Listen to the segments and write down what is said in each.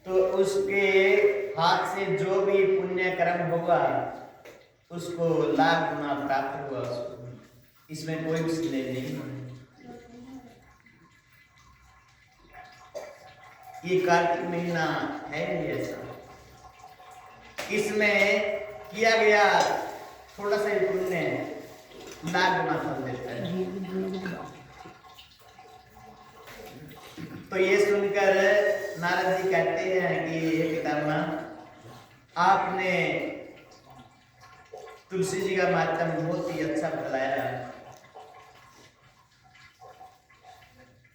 तो उसके हाथ से जो भी पुण्य कर्म होगा उसको लाख गुना प्राप्त हुआ उसको। इसमें कोई भी संदेह नहीं है। ये कार्तिक महीना है नहीं ऐसा, इसमें किया गया थोड़ा सा ही पुण्य लाख गुना फल देता है। तो ये सुनकर नारद जी कहते हैं कि हे पितामह, आपने तुलसी जी का माध्यम बहुत ही अच्छा बतलाया।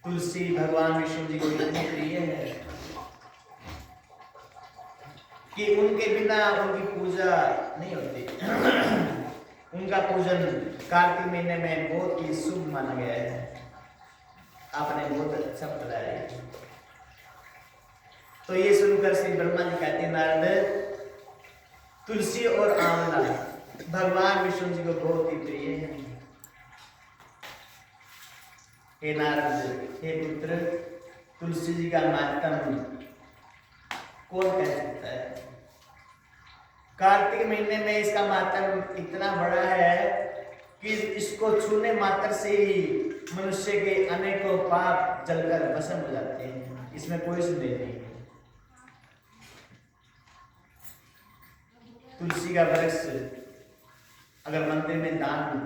तुलसी भगवान विष्णु जी को इतनी प्रिय है कि उनके बिना उनकी पूजा नहीं होती। उनका पूजन कार्तिक महीने में बहुत ही शुभ माना गया है। आपने बहुत अच्छा बताया। तो ये सुनकर श्री ब्रह्मा जी कहते हैं, नारद, तुलसी और आंवला भगवान विष्णु जी को बहुत ही प्रिय है। हे नारद, हे पुत्र, तुलसी जी का मातम कौन कह सकता है? कार्तिक महीने में इसका मातम इतना बड़ा है कि इसको छूने मात्र से ही मनुष्य के अनेकों पाप जलकर भस्म हो जाते हैं। इसमें कोई संदेह नहीं। तुलसी का वृक्ष अगर मंदिर में दान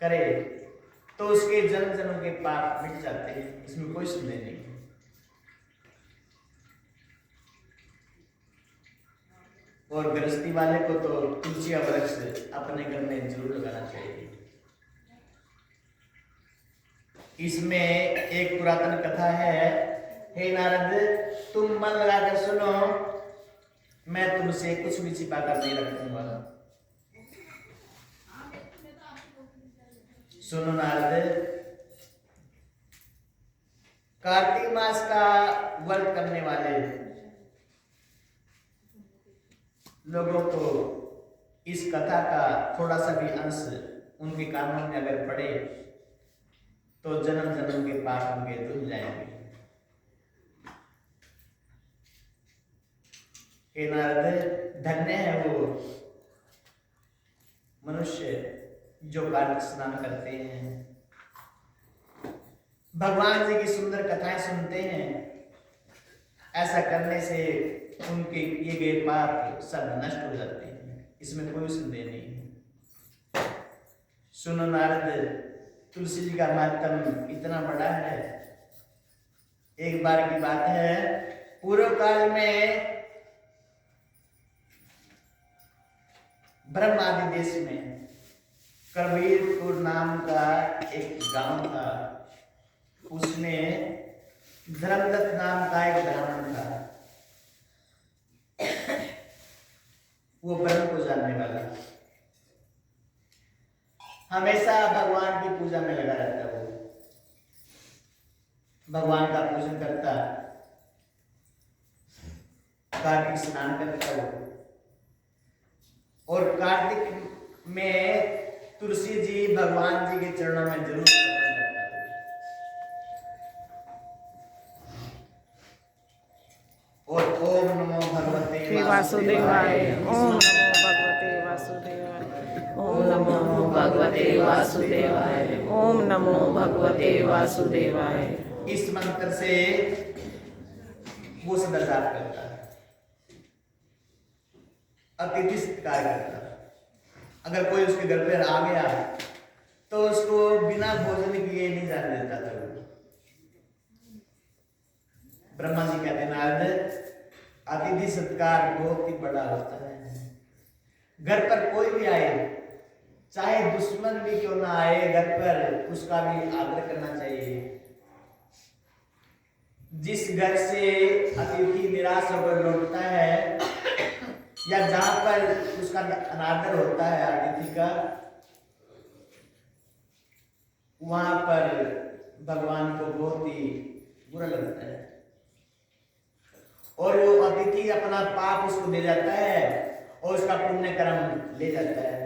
करे तो उसके जन्म जन्म के पाप मिट जाते हैं। इसमें कोई संदेह नहीं। और गृहस्थी वाले को तो तुलसी का वृक्ष अपने घर में जरूर लगाना चाहिए। इसमें एक पुरातन कथा है। हे नारद, तुम मन लगाकर सुनो, मैं तुमसे कुछ भी छिपा कर नहीं रखूंगा। सुनो नारद, कार्तिक मास का व्रत करने वाले लोगों को इस कथा का थोड़ा सा भी अंश उनके कानों में अगर पड़े तो जन्म जन्म के पाप उनके धुल जाएंगे। हे नारद, धन्य है वो मनुष्य जो कार्तिक स्नान करते हैं, भगवान जी की सुंदर कथाएं सुनते हैं। ऐसा करने से उनके किए गए पाप सब नष्ट हो जाते हैं। इसमें कोई संदेह नहीं। सुनो नारद, तुलसी जी का मातम इतना बड़ा है। एक बार की बात है, पूर्व काल में ब्रह्म आदि देश में कबीरपुर नाम का एक गांव था। उसमें धर्मदत्त नाम का एक ब्राह्मण था। वो ब्रह्म को जानने वाला, हमेशा भगवान की पूजा में लगा रहता। वो भगवान का पूजन करता, कार्तिक स्नान करता वो, और कार्तिक में तुलसी जी भगवान जी के चरणों में जरूर अर्पण करता है। और ओम नमो भगवते वासुदेवाय, ओम नमो भगवते वासुदेवाय, ओम नमो भगवते वासुदेवाय, ओम नमो भगवते वासुदेवाय। इस मंत्र से वो सदा जाप करता है, अतिथि सत्कार करता है। अगर कोई उसके घर पर आ गया तो उसको बिना भोजन किए नहीं जाने देता था। ब्रह्मा जी कहते हैं, नारद, अतिथि सत्कार बहुत ही बड़ा होता है। घर पर कोई भी आए, चाहे दुश्मन भी क्यों ना आए, घर पर उसका भी आदर करना चाहिए। जिस घर से अतिथि निराश होकर लौटता है या जहां पर उसका अनादर होता है अतिथि का, वहां पर भगवान को बहुत ही बुरा लगता है और वो अतिथि अपना पाप उसको दे जाता है और उसका पुण्य कर्म ले जाता है।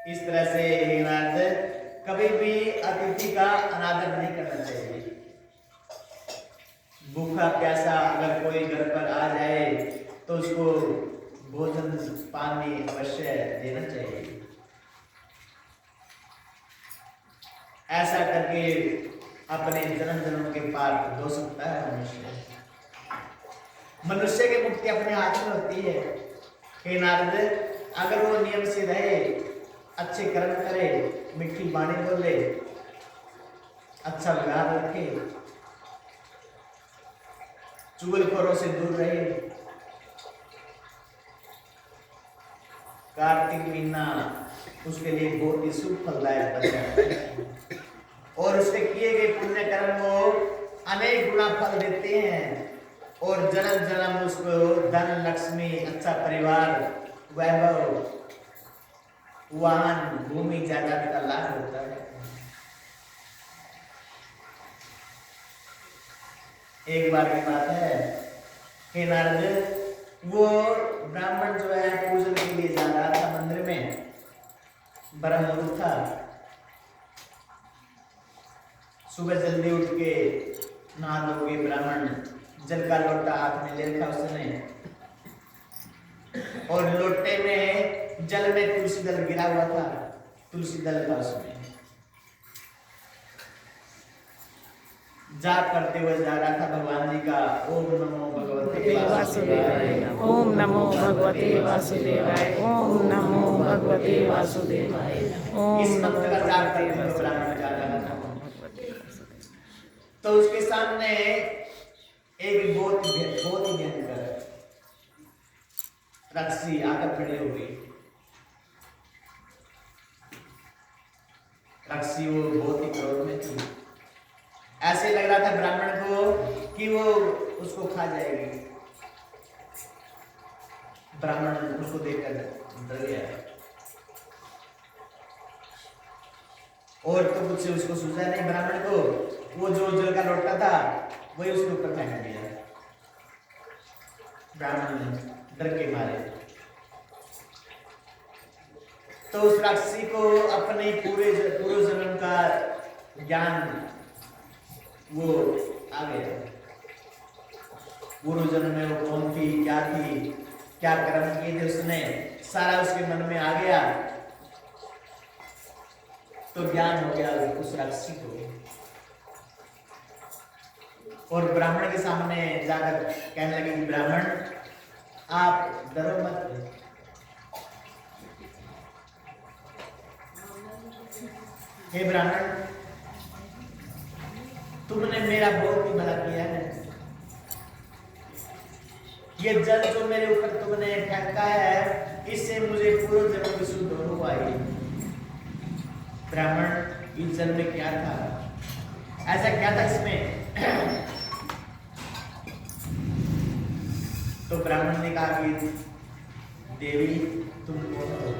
इस तरह से हे नारद, कभी भी अतिथि का अनादर नहीं करना चाहिए। भूखा प्यासा अगर कोई घर पर आ जाए तो उसको भोजन पानी अवश्य देना चाहिए। ऐसा करके अपने जन्म जन्म के पाप धो सकता है मनुष्य। मनुष्य की मुक्ति अपने हाथ में होती है। हे नारद, अगर वो नियम से रहे, अच्छे कर्म करे, मिठी वाणी बोले, अच्छा व्यवहार रखे, चुगलखोरों से दूर रहे, कार्तिक महीना उसके लिए बहुत ही शुभ फलदायक बन जाता है और उसके किए गए पुण्य कर्म को अनेक गुना फल देते हैं और जन्म जन्म उसको धन लक्ष्मी, अच्छा परिवार, वैभव, वाहन, भूमि, जायदाद का लाभ होता है। एक बार की बात है, हे नारद, वो ब्राह्मण जो है पूजन के लिए जा रहा था मंदिर में, ब्रह्म मुहूर्त था। सुबह जल्दी उठ के नहा धो के ब्राह्मण जल का लोटा हाथ में ले रखा उसने और लोटे में जल में तुलसी दल गिरा हुआ था, तुलसी दल था उसमें। जाप करते हुए जा रहा था भगवान जी का ओम नमो भगवते वासुदेवाय, ओम नमो भगवते वासुदेवाय, ओम नमो भगवते वासुदेवाय, ओम इस नमो मंत्र का जाप भगवते करते हुए ब्राह्मण वासुदेवाय। जा रहा था। तो उसके सामने एक बहुत ही भयंकर राक्षसी आकर खड़ी हो गई। राक्षसी वो बहुत ही क्रोध में थी। ऐसे लग रहा था ब्राह्मण को कि वो उसको खा जाएगी। ब्राह्मण उसको देखकर डर गया और तो कुछ उसको सूझा नहीं ब्राह्मण को। वो जो जल का लोटा था वही उसके ऊपर फेंक दिया। ब्राह्मण डर के मारे तो उस राक्षसी को अपने पूरे पूर्व जन्म का ज्ञान वो आ गया। पूर्व जन्म में वो कौन थी, क्या कर्म किए थे उसने, सारा उसके मन में आ गया। तो ज्ञान हो गया उस राक्षसी को और ब्राह्मण के सामने जाकर कहने लगे कि ब्राह्मण, आप डरो मत, हे ब्राह्मण, तुमने मेरा बहुत ही भला किया है। ये जल जो मेरे ऊपर तुमने फेंका है, इससे मुझे पूर्व जन्म की शुद्ध अनुभव आई। ब्राह्मण, इस जन्म में क्या था, ऐसा क्या था इसमें? तो ब्राह्मण ने कहा कि देवी, तुम कौन हो?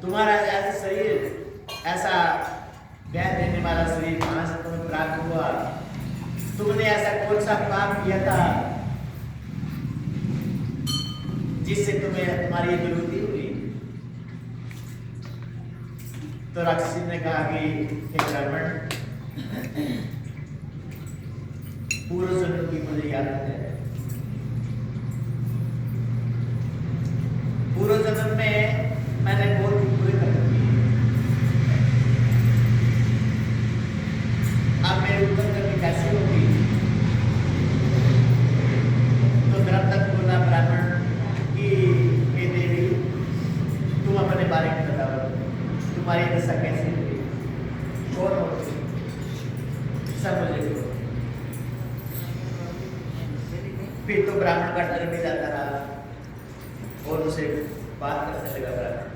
तुम्हारा ऐसा शरीर, ऐसा ज्ञान देने वाला शरीर कहां से तुम्हें प्राप्त हुआ? तुमने ऐसा कौन सा पाप किया था जिससे तुम्हें तुम्हारी विरोधी हुई? तो राक्षसी ने कहा कि हे ब्राह्मण, पूर्व जन्म की मुझे याद है। पूर्व जन्म में मैंने बहुत बुरे कर्म किए। अब मेरी उत्तर करनी कैसी होगी? तो धर्मदत्त बोला ब्राह्मण कि हे देवी, तुम अपने बारे में बताओ, तुम्हारी दशा कैसी हुई, कौन हो, सब मुझे कहो। फिर तो ब्राह्मण का डर भी जाता रहा और उसे बात करने लगा ब्राह्मण।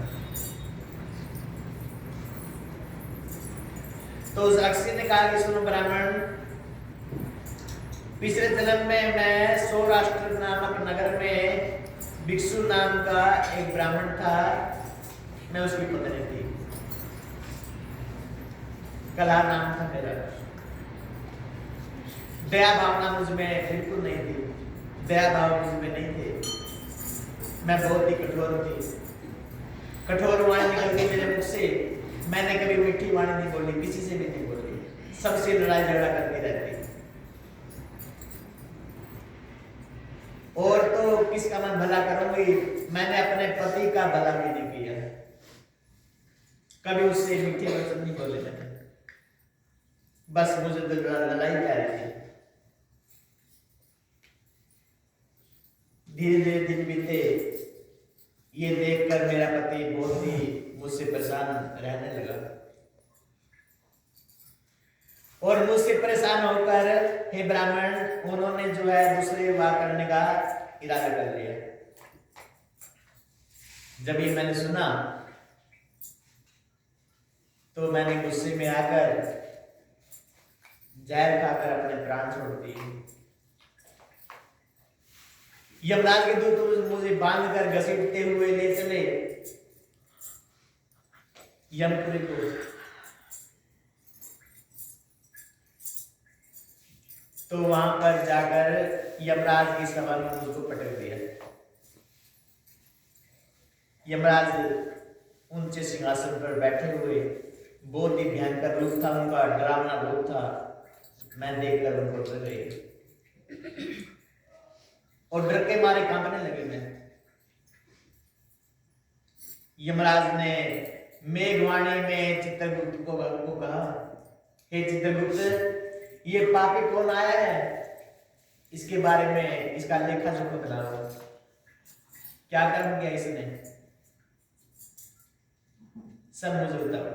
तो उस राक्षसी ने कहा कि सुनो ब्राह्मण, पिछले जन्म में मैं सौराष्ट्र नामक नगर में भिक्षु नाम का एक ब्राह्मण था, मैं उसकी पत्नी थी। कला नाम था मेरा। दया भावना मुझ में बिल्कुल नहीं थी, दया भाव मुझ में नहीं थे। मैं बहुत ही कठोर थी। कठोर वाणी निकलती मेरे मुख से। मैंने कभी मीठी वाणी नहीं बोली, किसी से भी नहीं बोली। सबसे लड़ाई झगड़ा करती रहती। और तो किसका मैं भला करूंगी, मैंने अपने पति का भला भी नहीं किया, कभी उससे मीठे वचन नहीं बोले मैंने, बस मुझे तो लड़ाई प्यारी थी। धीरे धीरे दिन बीते, ये देखकर मेरा पति बहुत ही मुझसे परेशान रहने लगा और मुझसे परेशान होकर हे ब्राह्मण, उन्होंने जो है दूसरे विवाह करने का इरादा कर लिया। जब ये मैंने सुना तो मैंने गुस्से में आकर जहर खाकर अपने प्राण छोड़ दिए। यमराज के दूत मुझे बांधकर घसीटते हुए ले चले यमपुरी को। तो वहां पर जाकर यमराज की सभा में मुझको पटक दिया। यमराज ऊंचे सिंहासन पर बैठे हुए, बहुत ही भयंकर रूप था उनका, डरावना रूप था। मैं देखकर उनको डर गई और डर के मारे कांपने लगी मैं। यमराज ने मेघवाणी में चित्रगुप्त को कहा, हे चित्रगुप्त, ये पापी कौन आया है, इसके बारे में इसका लेखा जोखा बताओ, क्या कर्म किया इसने, सब मुझे बताओ।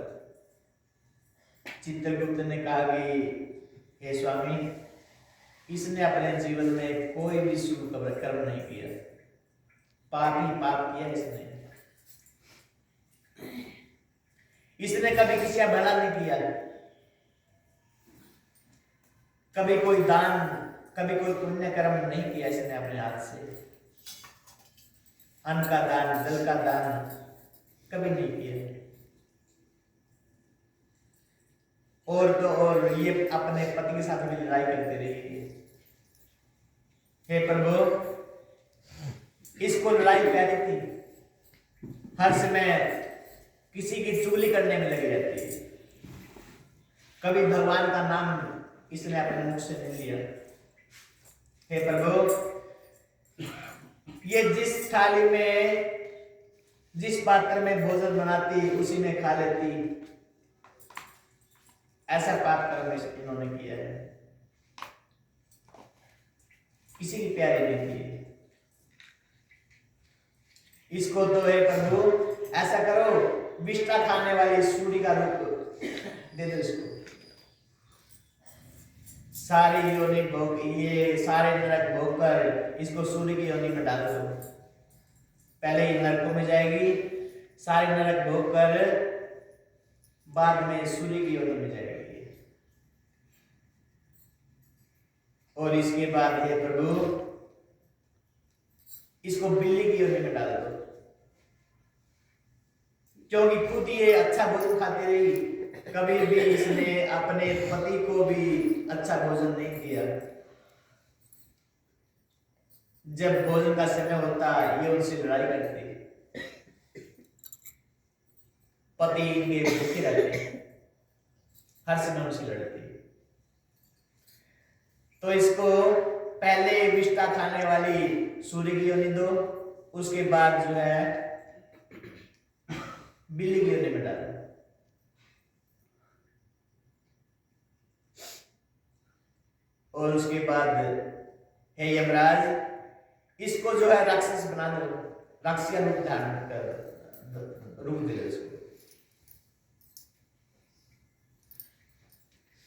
चित्रगुप्त ने कहा कि हे स्वामी, इसने अपने जीवन में कोई भी शुभ कर्म नहीं किया, पाप ही पाप किया इसने कभी किसी का भला नहीं किया, कभी कोई दान, कभी कोई पुण्य कर्म नहीं किया इसने अपने हाथ से। अन्न का दान, जल का दान कभी नहीं किया। और तो और ये अपने पति के साथ भी लड़ाई करती रही। हे प्रभु, इसको लड़ाई प्यारी थी, हर समय किसी की चुगली करने में लगी रहती, कभी भगवान का नाम इसने अपने मुख से नहीं लिया। हे प्रभु, ये जिस थाली में, जिस पात्र में भोजन बनाती उसी में खा लेती, ऐसा पाप कर्म इन्होंने किया है, किसी की प्यारी नहीं की। इसको तो हे प्रभु ऐसा करो, विष्ठा खाने वाली सूरी का रूप दे दो इसको, सारी योनि भोग, ये सारे नरक भोग कर इसको सूर्य की योनि में डाल दो। पहले ही नरकों में जाएगी, सारे नरक भोग कर बाद में सूर्य की योनि में जाएगी। और इसके बाद ये प्रभु इसको बिल्ली की योनि में डाल दो, क्योंकि खुद ये अच्छा भोजन खाती रही, कभी भी इसने अपने पति को भी अच्छा भोजन नहीं दिया। जब भोजन का समय होता ये उनसे लड़ाई करती, पति इनके भूखे रहते, हर समय उनसे लड़ती। तो इसको पहले विष्ठा खाने वाली सूर्य की योनि दो, उसके बाद जो है बिल्ली की योनि में डालो। और उसके बाद हे यमराज, इसको जो है राक्षस बना दो, राक्षसी रूप धारण कर रूप दे दो इसको।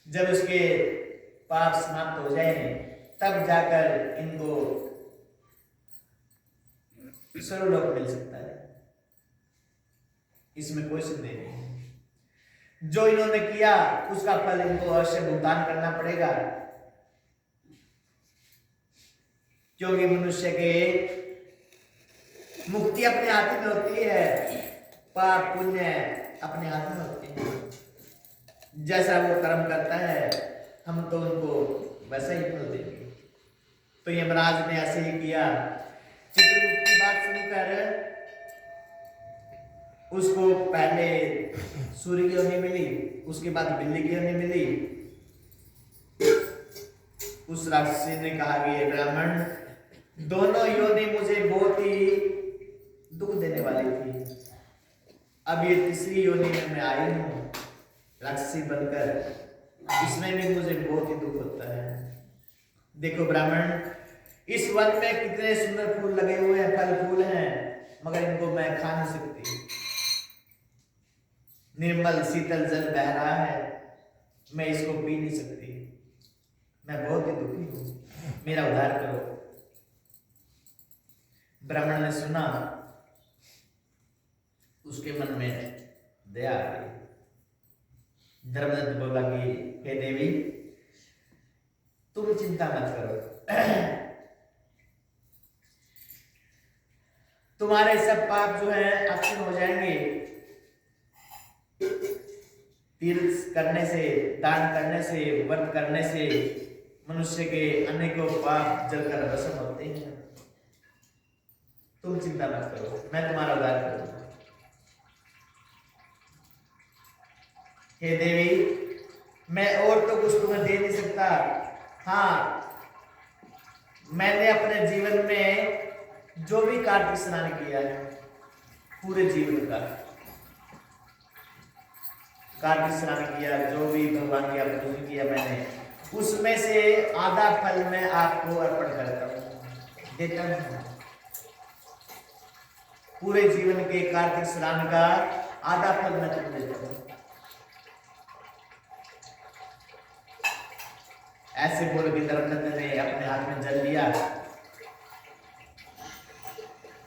जब उसके पाप समाप्त हो जाए तब जाकर इनको सर्वलोक मिल सकता है, इसमें कोई संदेह नहीं। जो इन्होंने किया उसका फल इनको अवश्य भुगतान करना पड़ेगा, क्योंकि मनुष्य के मुक्ति अपने हाथ में होती है, पाप पुण्य अपने हाथ में होते हैं। जैसा वो कर्म करता है हम तो उनको वैसा ही फल देंगे। तो यमराज ने ऐसे ही किया। चित्रगुप्त की बात सुनकर उसको पहले सूर्य की योनि मिली, उसके बाद बिल्ली की योनि मिली, उस राक्षसी ने कहा कि ये ब्राह्मण, दोनों योनि मुझे बहुत ही दुख देने वाली थी, अब ये तीसरी योनि में मैं आई हूं राक्षसी बनकर, इसमें भी मुझे बहुत ही दुख होता है। देखो ब्राह्मण, इस वन में कितने सुंदर फूल लगे हुए हैं, फल फूल हैं, मगर इनको मैं खा नहीं सकती। निर्मल शीतल जल बह रहा है, मैं इसको पी नहीं सकती, मैं बहुत ही दुखी हूं, मेरा उद्धार करो। ब्राह्मण ने सुना, उसके मन में दया आ गई। धर्मदत्त बोला कि हे देवी, तुम चिंता मत करो, तुम्हारे सब पाप जो है अक्षय हो जाएंगे। तीर्थ करने से, दान करने से, व्रत करने से मनुष्य के अनेकों पाप जलकर भस्म होते हैं। तुम चिंता मत करो, मैं तुम्हारा उद्धार करूंगा। हे देवी, मैं और तो कुछ तुम्हें दे नहीं सकता, हाँ मैंने अपने जीवन में जो भी कार्तिक स्नान किया है, पूरे जीवन का कार्तिक स्नान किया, जो भी भगवान की पूजन किया मैंने, उसमें से आधा फल मैं आपको अर्पण करता हूं, देता हूं। पूरे जीवन के कार्तिक स्नान का आधा फल मैं तुमको देता हूं। ऐसे बोल के धर्मदत्त ने अपने हाथ में जल लिया,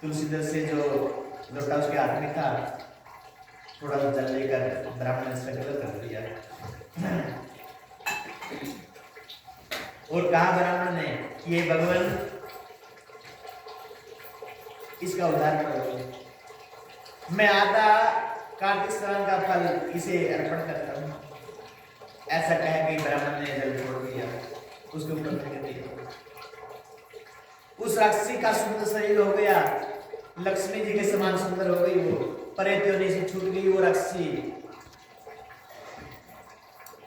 तुलसीदास से जो लोटा उसके हाथ में था, थोड़ा सा जल लेकर ब्राह्मण ने संकल्प कर दिया और कहा ब्राह्मण ने कि ये भगवान, इसका उद्धार करो, मैं आधा कार्तिक स्नान का फल इसे अर्पण करता हूं। ऐसा कह के ब्राह्मण ने जल छोड़ दिया, उसके ऊपर फेंक दिया। उस राक्षसी का सुंदर शरीर हो गया, लक्ष्मी जी के समान सुंदर हो गई वो, प्रेत योनि से छूट गई वो राक्षसी,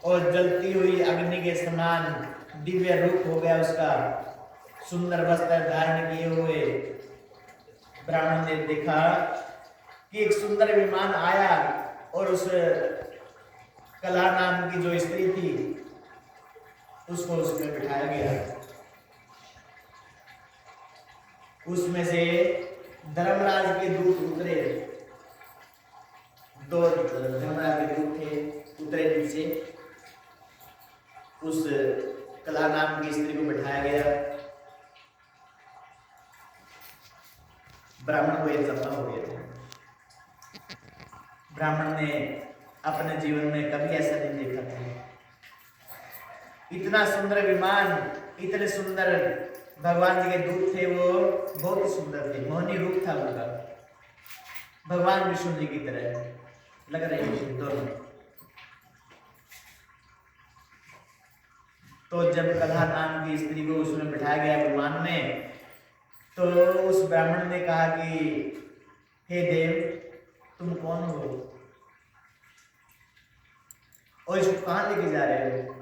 और जलती हुई अग्नि के समान दिव्य रूप हो गया उसका। सुंदर वस्त्र धारण किए हुए ब्राह्मण ने देखा कि एक सुंदर विमान आया और उस कला नाम की जो स्त्री थी उसको उसमें बिठाया गया। उसमें से धर्मराज के दूत उतरे, दो धर्मराज के दूत थे, उतरे नीचे, उस कला नाम की स्त्री को बिठाया गया। ब्राह्मण को एक सपना हो गया। ब्राह्मण ने अपने जीवन में कभी ऐसा नहीं देखा था। इतना सुंदर विमान, इतने सुंदर भगवान जी के दूत थे, वो बहुत ही सुंदर थे, मोहनी रूप था उनका, भगवान विष्णु जी की तरह लग रहे थे दोनों। तो जब कला नाम की स्त्री को उसमें बिठाया गया विमान में, तो उस ब्राह्मण ने कहा कि हे देव, तुम कौन हो और इसको कहां लेके जा रहे हो?